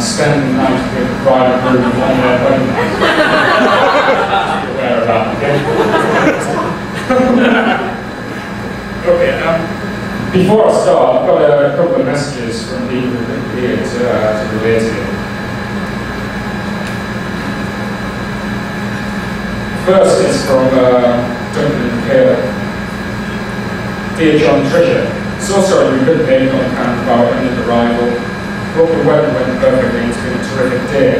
spend the night with the bride and groom on their wedding night. Aware of that, okay? Okay, before I start, I've got a couple of messages from people here to relate to. First is from Duncan and Kayla. Dear John and Trisha, so sorry we couldn't make it on account of our imminent arrival. Hope the weather went perfectly. It's been a terrific day.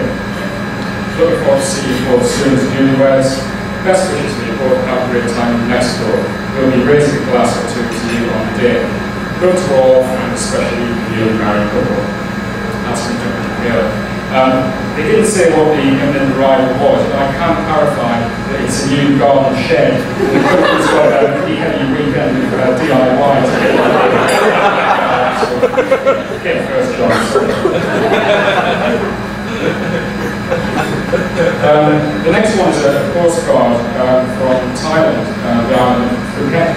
Looking forward to seeing you both soon as newlyweds. Best wishes for you both. Have a great time in Mexico. We'll be raising a glass or two to you on the day. Good to all, and especially the newly married couple. That's from Duncan and Kayla. They didn't say what the imminent arrival was, but I can clarify that it's a new garden shed. The couple's got a pretty heavy weekend of DIY to get get first John. The next one is a postcard from Thailand, the island of Phuket.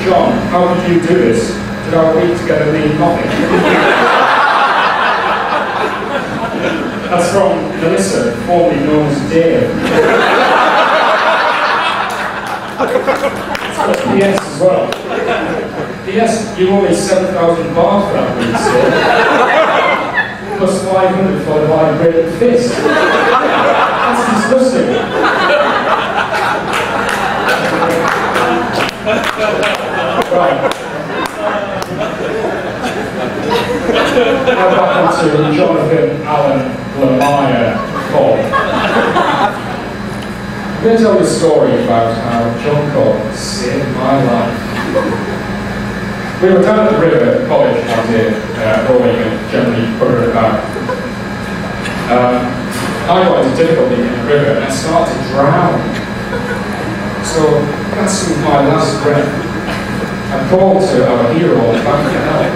John, how did you do this? Did our week together mean nothing? That's from Melissa, formerly known as Dave. It's got a PS as well. PS, you owe me 7,000 baht for that week, so. Plus 500 for the vibrated fist. That's disgusting. Right. Now back onto Jonathan Allen Lamaya Cobb. I'm going to tell you a story about how John Cobb saved my life. We were down at the river at college one day, rowing and generally puttering about. I got into difficulty in the river and I started to drown. So that's my last breath. I called to our hero on the back of the help.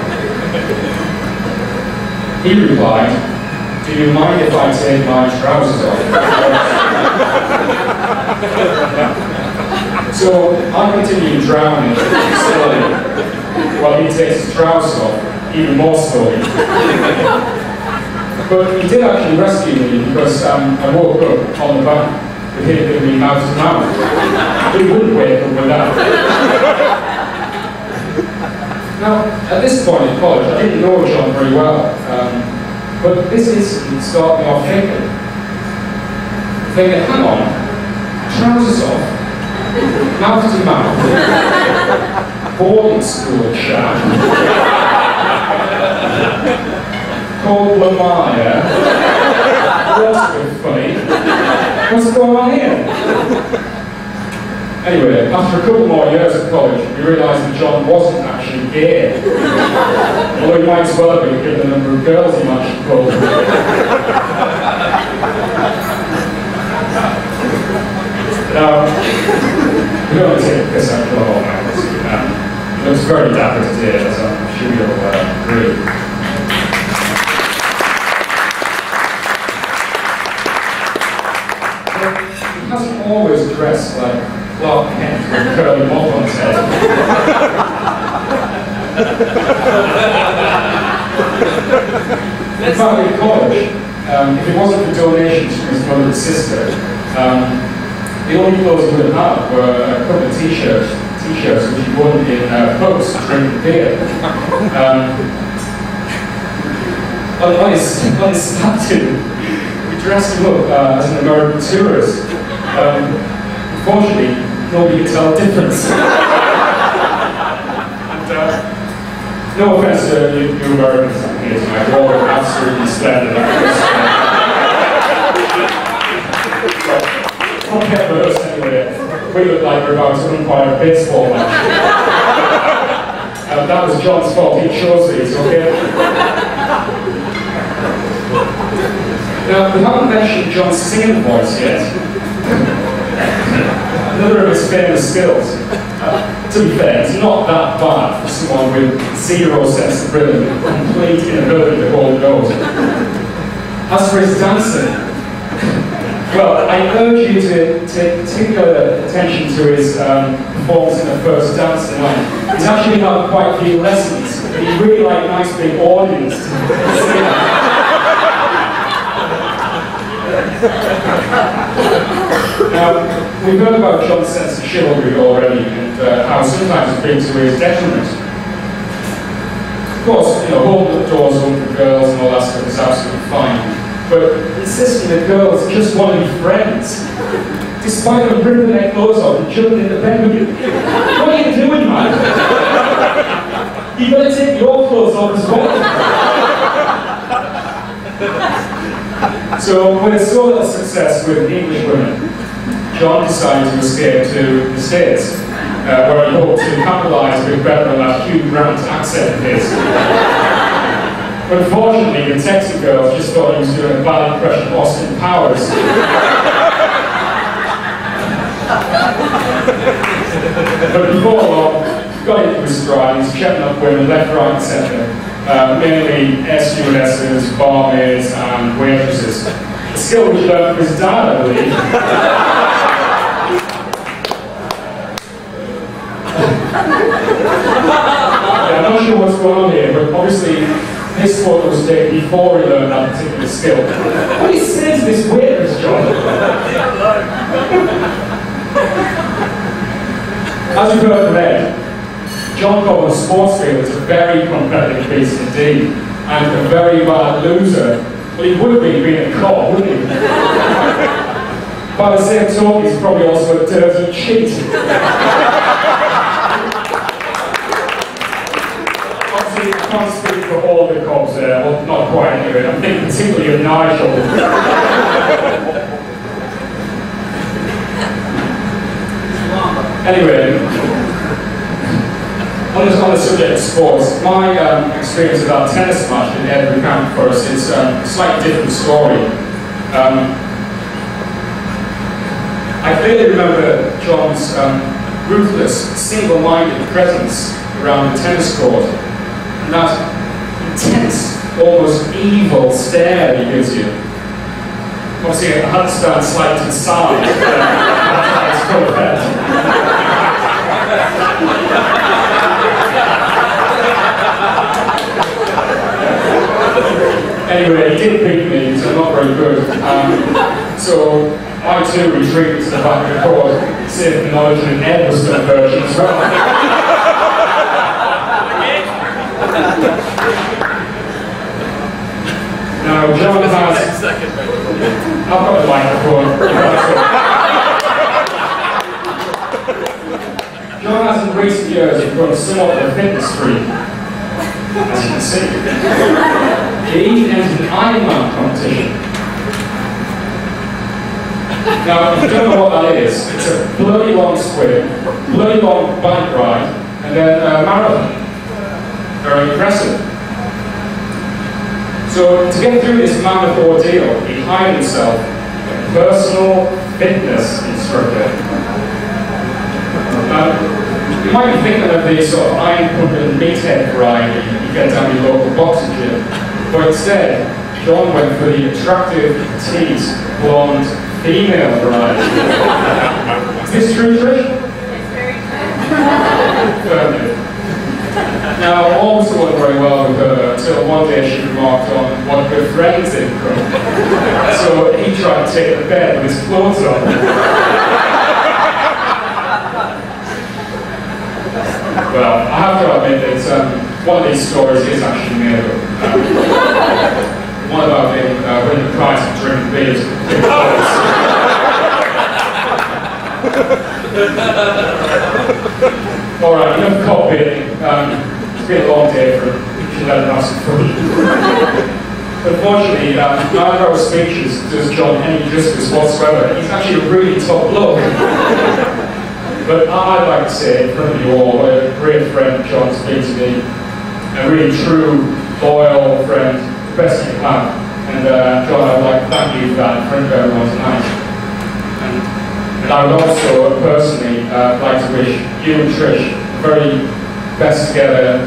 He replied, do you mind if I take my trousers off? So I continued drowning slowly while he takes his trousers off, even more slowly. But he did actually rescue me because I woke up on the bank with him giving me mouth to mouth. He wouldn't wake up with that. Now, at this point in college, I didn't know John very well, but this incident started me off thinking, hang on, trousers off, mouth to mouth, boarding school chap, called Lamaya, that's a bit funny, what's going on here? Anyway, after a couple more years of college, we realised that John wasn't actually gay. Although he might as well have been given the number of girls he managed to pull. Now, we don't want to take this out of the whole man. He looks very dapper today, as I'm sure you'll agree. He hasn't always dressed like Clark Kent with a curly mop on his head. In fact, in college, if it wasn't for donations from his mother and sister, the only clothes he would have had were a couple of t-shirts which he won in pubs drinking beer. On his statue, we dressed him up as an American tourist. Unfortunately, nobody could tell the difference. And, no offense to you Americans here tonight, you're all absolutely splendid. Compared with us anyway, we look like we're about to umpire a baseball match. That was John's fault, he chose these, okay? Now, we haven't mentioned John's singing voice yet. Another of his famous skills. To be fair, it's not that bad for someone with zero sense of rhythm and complete inability to hold notes. As for his dancing, well, I urge you to take particular attention to his performance in the first dance tonight. He's actually had quite a few lessons. He'd really like a nice big audience to see Now, we've heard about John's sense of chivalry already, and how sometimes it's been to his detriment. Of course, you know, holding the doors open for girls and all that stuff is absolutely fine. But insisting that girls just want to be friends, despite them ripping their clothes off and jumping in the bed with you. What are you doing, man? You better take your clothes off as well. So, with so little success with English women, John decided to escape to the States, where he hoped to capitalise a bit better on that Hugh Grant accent of his. But unfortunately, the Texan girls just thought he was doing a bad impression of Austin Powers. But before long, he got into his stride. He's chatting up women left, right, and centre. Mainly air stewardesses, barmaids, and waitresses. A skill which he learned from his dad, I believe. Yeah, I'm not sure what's going on here, but obviously this photo was taken before he learned that particular skill. What do you say to this waitress, John? As you've heard from Ed, John called the sports field is a very competitive beast indeed, and a very bad loser. Well, he would have been being a cop, wouldn't he? By the same token, he's probably also a dirty cheat. Obviously, I can't speak for all the cops there, well, not quite anyway. I'm thinking particularly of Nigel. Anyway, on the subject of sports, my experience of our tennis match that Ed recounted for us is a slightly different story. I clearly remember John's ruthless, single-minded presence around the tennis court, and that intense, almost evil stare he gives you. Obviously, I had to stand slightly to the side. That's full effect. Anyway, he did beat me, so not very good. So I too retreated to the back of the court, safe the knowledge that Ed was still a virgin as well. Now, John has... I've got the microphone. John has in recent years become somewhat of a fitness freak, as you can see. He even entered an Ironman competition. Now, if you don't know what that is, it's a bloody long swim, bloody long bike ride, and then a marathon. Very impressive. So, to get through this mammoth ordeal, he hired himself a personal fitness instructor. You might be thinking of the sort of iron-pumping meathead variety you get down your local boxing gym, but instead, John went for the attractive, petite, blonde, female variety. Is this true, Trish? It's very true. Now, all was going very well with her until one day she remarked on what good friends they'd become. So he tried to take her to bed with his clothes on. Well, I have to admit that one of these stories is actually made up. One about him winning the prize for drinking beers with big clothes. Alright, enough copying. It's been a long day for him. We should let him have some fun. Unfortunately, neither of our speeches does John any justice whatsoever. He's actually a really top bloke. But I'd like to say in front of you all what a great friend John's been to me. A really true, loyal friend, the best you can have. And John, I'd like to thank you for that in front of everyone tonight. And I would also personally like to wish you and Trish the very best together,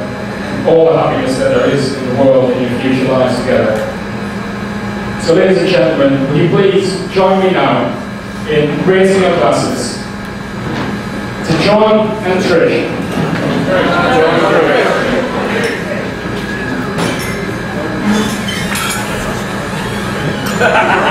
all the happiness that there is in the world in your future lives together. So ladies and gentlemen, will you please join me now in raising your glasses to John and Trish. Ha ha ha!